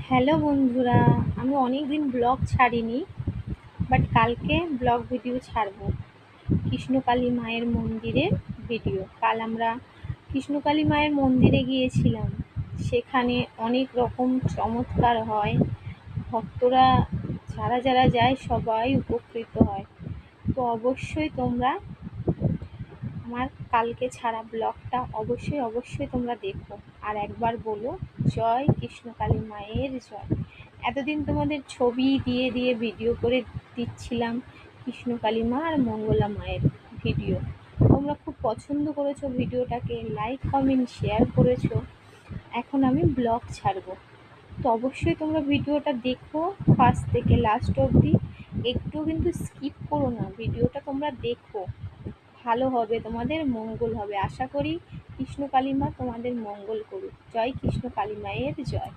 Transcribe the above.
Hello বন্ধুরা, আমি অনেক দিন ব্লগ ছাড়িনি, বাট কালকে ব্লগ ভিডিও ছাড়বো। কৃষ্ণকালী মায়ের মন্দিরের ভিডিও। কাল আমরা কৃষ্ণকালী মায়ের মন্দিরে গিয়েছিলাম। সেখানে অনেক রকম চমৎকার হয়। ভক্তরা যারা যারা যায় সবাই উপকৃত হয়। তো অবশ্যই তোমরা আমার কালকে ছাড়া ব্লগটা অবশ্যই তোমরা দেখো। আর একবার বলো, জয় কৃষ্ণকালী মায়ের জয়। এতদিন তোমাদের ছবি দিয়ে দিয়ে ভিডিও করে দিচ্ছিলাম কৃষ্ণকালী মা আর মঙ্গলা মায়ের ভিডিও। তোমরা খুব পছন্দ করেছো ভিডিওটাকে, লাইক কমেন্ট শেয়ার করেছো। এখন আমি ব্লগ ছাড়বো, তো অবশ্যই তোমরা ভিডিওটা দেখো ফার্স্ট থেকে লাস্ট অবধি। একটু কিন্তু স্কিপ করো না, ভিডিওটা তোমরা দেখো। ভালো হবে, তোমাদের মঙ্গল হবে। আশা করি কৃষ্ণ কালী মা তোমাদের মঙ্গল করুক। জয় কৃষ্ণ কালী মায়ের জয়।